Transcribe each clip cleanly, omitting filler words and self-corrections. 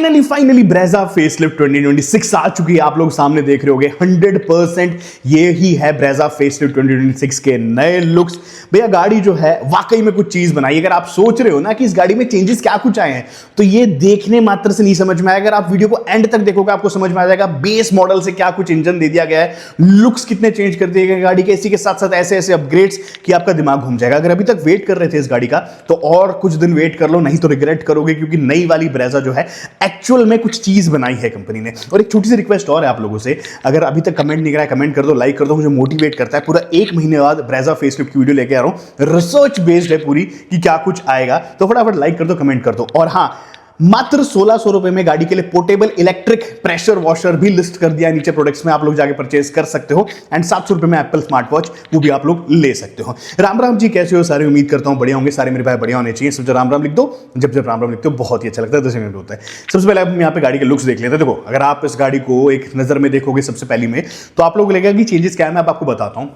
Finally Brezza facelift 2026 आ चुकी है। आप लोग सामने देख रहे होगे 100% ये ही है ब्रेजा फेसलिफ्ट 2026 के नए लुक्स। भैया गाड़ी जो है वाकई में कुछ चीज बनाई। अगर आप सोच रहे हो ना कि इस गाड़ी में चेंजेस क्या कुछ आए हैं, तो ये देखने मात्र से नहीं समझ में आएगा। अगर आप वीडियो को एंड तक देखोगे आपको समझ में आ जाएगा बेस मॉडल से क्या कुछ इंजन दे दिया गया है, लुक्स कितने चेंज कर दिए गए गाड़ी के, इसी के साथ साथ ऐसे ऐसे अपग्रेड्स कि आपका दिमाग घूम जाएगा। अगर अभी तक वेट कर रहे थे इस गाड़ी का तो और कुछ दिन वेट कर लो, नहीं तो रिग्रेट करोगे, क्योंकि नई वाली ब्रेजा जो है एक्चुअल में कुछ चीज बनाई है कंपनी ने। और एक छोटी सी रिक्वेस्ट और है आप लोगों से, अगर अभी तक कमेंट नहीं करा है कमेंट कर दो, लाइक कर दो, मुझे मोटिवेट करता है। पूरा 1 महीने बाद ब्रेजा फेसलिफ्ट की वीडियो लेके आ रहा हूं, रिसर्च बेस्ड है पूरी कि क्या कुछ आएगा, तो फटाफट लाइक कर दो, कमेंट कर दो। और हाँ, मात्र 1600 रुपए में गाड़ी के लिए पोर्टेबल इलेक्ट्रिक प्रेशर वॉशर भी लिस्ट कर दिया है नीचे प्रोडक्ट्स में, आप लोग जाके परचेज कर सकते हो। एंड 700 रुपए में एप्पल स्मार्ट वॉच वो भी आप लोग ले सकते हो। राम राम जी, कैसे हो सारे? उम्मीद करता हूं बढ़िया होंगे सारे। मेरे भाई बढ़िया होने चाहिए। सब राम राम लिख दो, जब जब राम राम लिखते हो बहुत ही अच्छा लगता है, 10 मिनट होता है। सबसे पहले हम यहाँ पे गाड़ी के लुक्स देख लेते हैं। देखो, अगर आप इस गाड़ी को एक नजर में देखोगे सबसे पहली में, तो आप लोग लगेगा कि चेंजेस क्या है। मैं आपको बताता हूं।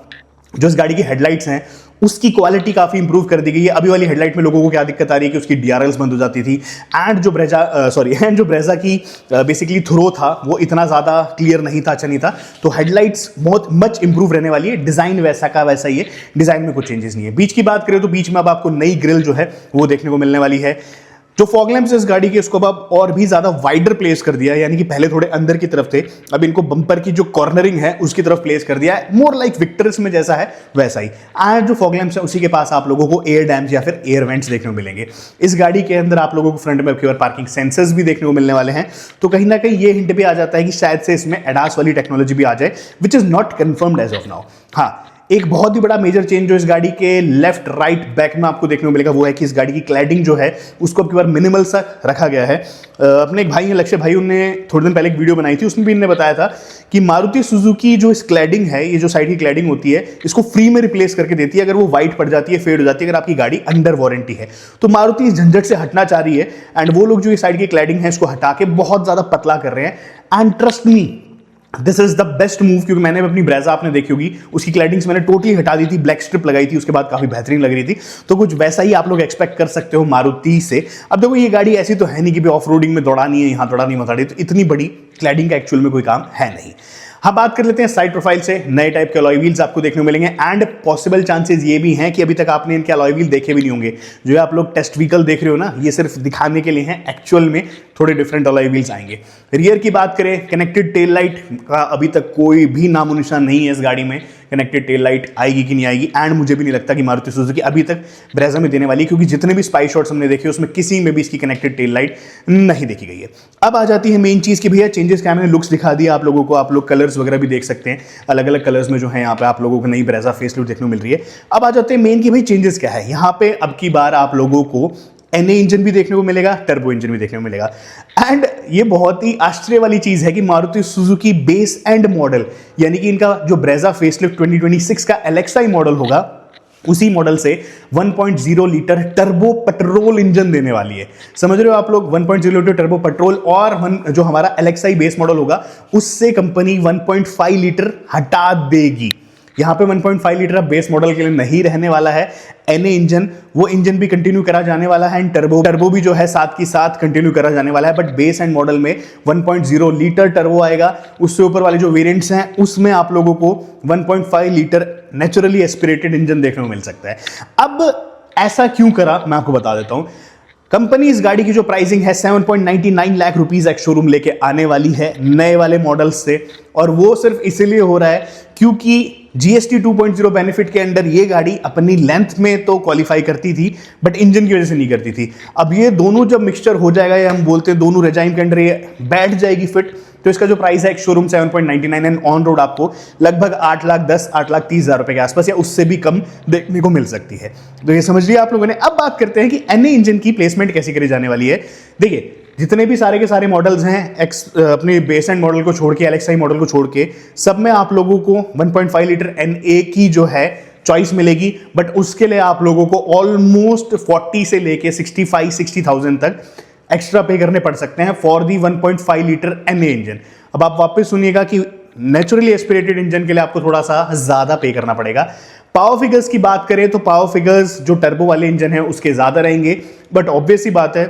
जो इस गाड़ी की हेडलाइट्स हैं उसकी क्वालिटी काफी इंप्रूव कर दी गई है। अभी वाली हेडलाइट में लोगों को क्या दिक्कत आ रही है कि उसकी डीआरएल्स बंद हो जाती थी, एंड जो ब्रेजा की बेसिकली थ्रो था वो इतना ज्यादा क्लियर नहीं था, अच्छा नहीं था। तो हेडलाइट्स बहुत मच इंप्रूव रहने वाली है। डिजाइन वैसा का वैसा ही है, डिजाइन में कुछ चेंजेस नहीं है। बीच की बात करें तो बीच में अब आपको नई ग्रिल जो है वो देखने को मिलने वाली है। जो फॉग लैंप्स इस गाड़ी के उसको अब और भी ज्यादा वाइडर प्लेस कर दिया है, यानी कि पहले थोड़े अंदर की तरफ थे, अब इनको बम्पर की जो कॉर्नरिंग है उसकी तरफ प्लेस कर दिया है। मोर लाइक विक्टर्स में जैसा है वैसा ही। आज जो फॉग लैंप्स है उसी के पास आप लोगों को एयर डैम्स या फिर एयर वेंट्स देखने को मिलेंगे। इस गाड़ी के अंदर आप लोगों को फ्रंट में केवल पार्किंग सेंसर्स भी देखने को मिलने वाले हैं। तो कहीं ना कहीं ये हिंट भी आ जाता है कि शायद से इसमें एडास वाली टेक्नोलॉजी भी आ जाए, which is not confirmed as of now. हाँ, एक बहुत ही बड़ा मेजर चेंज जो इस गाड़ी के लेफ्ट राइट बैक में आपको देखने को मिलेगा वो है कि इस गाड़ी की क्लैडिंग जो है उसको अब की बार मिनिमल सा रखा गया है। अपने एक भाई हैं लक्ष्य भाई, उन्होंने थोड़े दिन पहले एक वीडियो बनाई थी, उसमें भी इन्होंने बताया था कि मारुति सुजुकी जो इस क्लैडिंग है, ये जो साइड की क्लैडिंग होती है, इसको फ्री में रिप्लेस करके देती है अगर वो व्हाइट पड़ जाती है, फेड हो जाती है, अगर आपकी गाड़ी अंडर वारंटी है। तो मारुति इस झंझट से हटना चाह रही है, एंड वो लोग जो ये साइड की क्लैडिंग है इसको हटा के बहुत ज्यादा पतला कर रहे हैं। And trust me, this is the best move, क्योंकि मैंने अपनी ब्रेजा आपने देखी होगी उसकी क्लैडिंग्स मैंने टोटली हटा दी थी, ब्लैक स्ट्रिप लगाई थी, उसके बाद काफी बेहतरीन लग रही थी। तो कुछ वैसा ही आप लोग एक्सपेक्ट कर सकते हो मारुति से। अब देखो, ये गाड़ी ऐसी तो है नहीं कि भी ऑफ रोडिंग में दौड़ानी है, यहां दौड़ानी मत दौड़ानी, तो इतनी बड़ी क्लैडिंग का एक्चुअल में कोई काम है नहीं। हाँ, बात कर लेते हैं साइड प्रोफाइल से। नए टाइप के अलॉय व्हील्स आपको देखने को मिलेंगे, एंड पॉसिबल चांसेस ये भी हैं कि अभी तक आपने इनके अलॉय व्हील देखे भी नहीं होंगे। जो आप लोग टेस्ट व्हीकल देख रहे हो ना, ये सिर्फ दिखाने के लिए हैं, एक्चुअल में थोड़े डिफरेंट अलॉय व्हील्स आएंगे। रियर की बात करें, कनेक्टेड टेल लाइट का अभी तक कोई भी नामो निशान नहीं है इस गाड़ी में। कनेक्टेड टेल लाइट आएगी कि नहीं आएगी, एंड मुझे भी नहीं लगता कि मारुति सुजुकी अभी तक ब्रेजा में देने वाली, क्योंकि जितने भी स्पाई शॉट्स हमने देखे उसमें किसी में भी इसकी कनेक्टेड टेल लाइट नहीं देखी गई है। अब आ जाती है मेन चीज की, भैया चेंजेस क्या, मैंने लुक्स दिखा दिया आप लोगों को, आप लोग कलर्स वगैरह भी देख सकते हैं, अलग अलग कलर्स में जो है यहाँ पे आप लोगों को नई ब्रेजा फेसलिफ्ट देखने को मिल रही है। अब आ जाते हैं मेन की, भाई चेंजेस क्या है यहाँ पे। अब की बार आप लोगों को एनए इंजन भी देखने को मिलेगा, टर्बो इंजन भी देखने को मिलेगा। एंड ये बहुत ही आश्चर्य वाली चीज है कि Maruti Suzuki base and model, यानी कि इनका जो ब्रेजा फेसलिफ्ट 2026 का एलेक्साई मॉडल होगा, उसी मॉडल से 1.0 लीटर टर्बो पेट्रोल इंजन देने वाली है। समझ रहे हो आप लोग, 1.0 लीटर टर्बो पेट्रोल, और जो हमारा एलेक्साई बेस मॉडल होगा उससे कंपनी 1.5 लीटर हटा देगी। यहां पे 1.5 लीटर बेस मॉडल के लिए नहीं रहने वाला है एनए इंजन, वो इंजन भी कंटिन्यू करा जाने वाला है, एंड टर्बो भी जो है साथ की साथ कंटिन्यू करा जाने वाला है। बट बेस एंड मॉडल में 1.0 लीटर टर्बो आएगा। उससे ऊपर वाले जो वेरिएंट्स हैं उसमें आप लोगों को 1.5 लीटर नेचुरली एस्पिरेटेड इंजन देखने को मिल सकता है। अब ऐसा क्यों करा मैं आपको बता देता हूं। कंपनी इस गाड़ी की जो प्राइसिंग है 7.99 लाख रुपीस एक्स शोरूम लेके आने वाली है नए वाले मॉडल्स से, और वो सिर्फ इसीलिए हो रहा है क्योंकि जीएसटी 2.0 बेनिफिट के अंडर ये गाड़ी अपनी लेंथ में तो क्वालिफाई करती थी, बट इंजन की वजह से नहीं करती थी। अब ये दोनों जब मिक्सचर हो जाएगा, या हम बोलते हैं दोनों रेजाइम के अंडर ये बैठ जाएगी फिट, तो इसका जो प्राइस है एक शोरूम 7.99 एंड ऑन रोड आपको लगभग 8,10,00,000-8,30,000 रुपए के आसपास या उससे भी कम देखने को मिल सकती है। तो ये समझ लिया आप लोगों ने। अब बात करते हैं कि एनए इंजन की प्लेसमेंट कैसे करी जाने वाली है। देखिए, जितने भी सारे के सारे मॉडल्स हैं अपने बेस एंड मॉडल को छोड़ के, एलेक्साई मॉडल को छोड़ के, सब में आप लोगों को 1.5 लीटर एनए की जो है चॉइस मिलेगी। बट उसके लिए आप लोगों को ऑलमोस्ट 40 से लेके 65-60,000 तक एक्स्ट्रा पे करने पड़ सकते हैं for the 1.5 litre NA engine. अब आप वापस सुनिएगा कि नेचुरली एस्पिरेटेड इंजन के लिए आपको थोड़ा सा ज्यादा पे करना पड़ेगा। पावर फिगर्स की बात करें तो पावर फिगर्स जो टर्बो वाले इंजन है उसके ज्यादा रहेंगे, बट ऑब्वियस ही बात है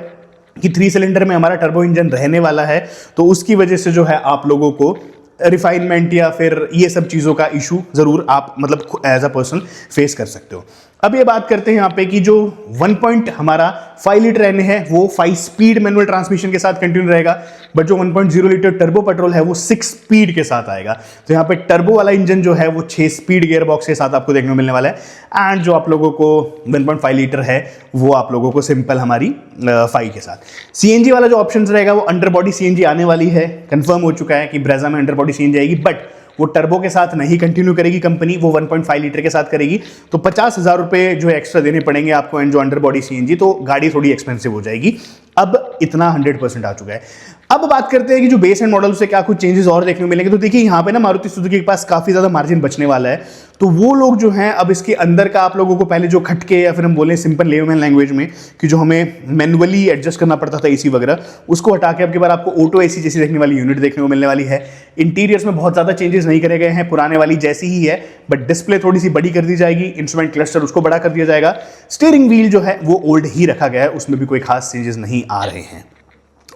कि 3 सिलेंडर में हमारा टर्बो इंजन रहने वाला है, तो उसकी वजह से जो है आप लोगों को रिफाइनमेंट या फिर ये सब चीज़ों का इशू ज़रूर आप मतलब एज अ पर्सन फेस कर सकते हो। अब ये बात करते हैं यहाँ पे कि जो 1.5 लीटर एन है वो 5 स्पीड मैनुअल ट्रांसमिशन के साथ कंटिन्यू रहेगा, बट जो 1.0 लीटर टर्बो पेट्रोल है वो 6 स्पीड के साथ आएगा। तो यहाँ पे टर्बो वाला इंजन जो है वो 6 स्पीड गियर बॉक्स के साथ आपको देखने को मिलने वाला है, एंड जो आप लोगों को 1.5 लीटर है वो आप लोगों को सिंपल हमारी 5 के साथ। सीएनजी वाला जो ऑप्शन रहेगा वो अंडर बॉडी सीएनजी आने वाली है, कंफर्म हो चुका है कि ब्रेजा में अंडर बॉडी सीएनजी आएगी, बट वो टर्बो के साथ नहीं कंटिन्यू करेगी कंपनी, वो 1.5 लीटर के साथ करेगी। तो 50,000 रुपए जो एक्स्ट्रा देने पड़ेंगे आपको एंड जो अंडर बॉडी सीएनजी, तो गाड़ी थोड़ी एक्सपेंसिव हो जाएगी। अब इतना 100% आ चुका है। अब बात करते हैं कि जो बेस एंड मॉडल से क्या कुछ चेंजेस और देखने को मिलेंगे। तो देखिए यहाँ पे ना मारुति सुजुकी के पास काफी ज्यादा मार्जिन बचने वाला है, तो वो लोग जो हैं अब इसके अंदर का आप लोगों को पहले जो खटके या फिर हम बोले सिंपल लेमैन लैंग्वेज में कि जो हमें मैनुअली एडजस्ट करना पड़ता था एसी वगैरह, उसको हटा के अब की बार आपको ऑटो एसी जैसी देखने वाली यूनिट देखने को मिलने वाली है। इंटीरियर्स में बहुत ज्यादा चेंजेस नहीं करे गए हैं, पुराने वाली जैसी ही है, बट डिस्प्ले थोड़ी सी बड़ी कर दी जाएगी, इंस्ट्रूमेंट क्लस्टर उसको बड़ा कर दिया जाएगा, स्टीयरिंग व्हील जो है वो ओल्ड ही रखा गया है, उसमें भी कोई खास चेंजेस नहीं आ रहे हैं।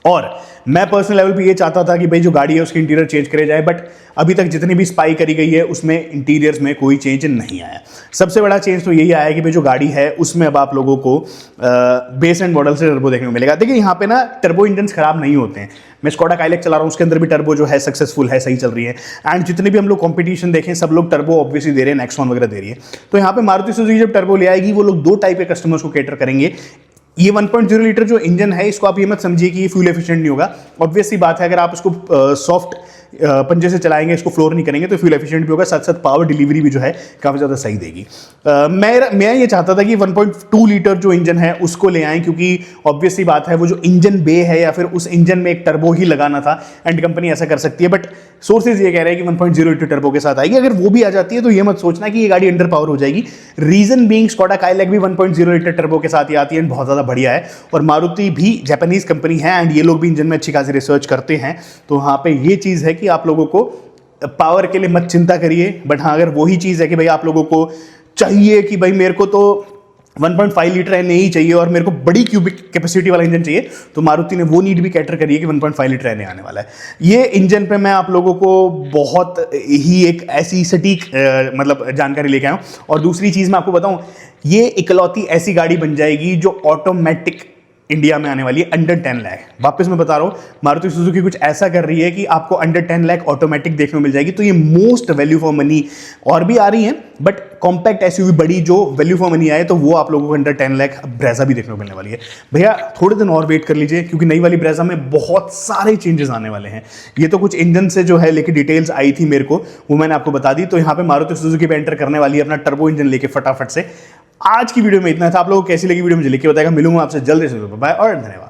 और मैं पर्सनल लेवल पे ये चाहता था कि भाई जो गाड़ी है उसकी इंटीरियर चेंज करे जाए, बट अभी तक जितनी भी स्पाई करी गई है उसमें इंटीरियर्स में कोई चेंज नहीं आया। सबसे बड़ा चेंज तो यही आया कि भाई जो गाड़ी है उसमें अब आप लोगों को बेस एंड मॉडल से टर्बो देखने को मिलेगा। देखिए यहाँ पे ना टर्बो इंजन खराब नहीं होते हैं। मैं स्कोडा काइलिक चला रहा हूँ, उसके अंदर भी टर्बो जो है सक्सेसफुल है, सही चल रही है, एंड जितने भी हम लोग कंपटीशन देखें सब लोग टर्बो ऑब्वियसली दे रहे हैं, नेक्सॉन वगैरह दे रही है। तो यहाँ पे मारुति सुजुकी जब टर्बो ले आएगी वो लोग 2 टाइप के कस्टमर्स को कैटर करेंगे। ये 1.0 लीटर जो इंजन है इसको आप ये मत समझिए कि ये फ्यूल एफिशिएंट नहीं होगा। ऑब्वियस सी बात है, अगर आप इसको सॉफ्ट पंजे से चलाएंगे, इसको फ्लोर नहीं करेंगे, तो फ्यूल एफिशिएंट भी होगा, साथ साथ पावर डिलीवरी भी जो है काफ़ी ज़्यादा सही देगी। मैं ये चाहता था कि 1.2 लीटर जो इंजन है उसको ले आएं, क्योंकि ऑब्वियस सी बात है वो जो इंजन बे है या फिर उस इंजन में एक टर्बो ही लगाना था, एंड कंपनी ऐसा कर सकती है, बट सोर्सेज ये कह रहे हैं कि 1.0 लीटर टर्बो के साथ आएगी। अगर वो भी आ जाती है तो ये मत सोचना कि ये गाड़ी अंडर पावर हो जाएगी। रीजन बीइंग स्कोडा काइलिक भी 1.0 लीटर टर्बो के साथ ही आती है, बहुत ज़्यादा बढ़िया है, और मारुति भी जापानीज कंपनी है एंड ये लोग भी इंजन में अच्छी खासी रिसर्च करते हैं। तो वहाँ पे ये चीज़ है कि आप लोगों को पावर के लिए मत चिंता करिए, बट हाँ अगर वही चीज़ है कि भाई आप लोगों को चाहिए कि भाई मेरे को तो 1.5 लीटर एन ही चाहिए और मेरे को बड़ी क्यूबिक कैपेसिटी वाला इंजन चाहिए, तो मारुति ने वो नीड भी कैटर करी है कि 1.5 लीटर एन आने वाला है। ये इंजन पे मैं आप लोगों को बहुत ही एक ऐसी सटीक मतलब जानकारी लेके आया हूँ। और दूसरी चीज़ मैं आपको बताऊँ, ये इकलौती ऐसी गाड़ी बन जाएगी जो ऑटोमेटिक इंडिया में आने वाली है अंडर 10 लाख। वापस मैं बता रहा हूँ, मारुति सुजुकी कुछ ऐसा कर रही है कि आपको अंडर 10 लाख ऑटोमेटिक देखने को मिल जाएगी। तो ये मोस्ट वैल्यू फॉर मनी और भी आ रही है, बट कॉम्पैक्ट एसयूवी बड़ी जो वैल्यू फॉर मनी आए तो वो आप लोगों को अंडर 10 लाख ब्रेजा भी देखने को मिलने वाली है। भैया थोड़े दिन और वेट कर लीजिए, क्योंकि नई वाली ब्रेजा में बहुत सारे चेंजेस आने वाले हैं। ये तो कुछ इंजन से जो है लेके डिटेल्स आई थी मेरे को, वो मैंने आपको बता दी। तो यहाँ पे मारुति सुजुकी पे एंटर करने वाली है अपना टर्बो इंजन लेके फटाफट से। आज की वीडियो में इतना था। आप लोगों को कैसी लगी वीडियो मुझे लिख के बताएगा। मिलूंगा आपसे जल्दी से, बाय और धन्यवाद।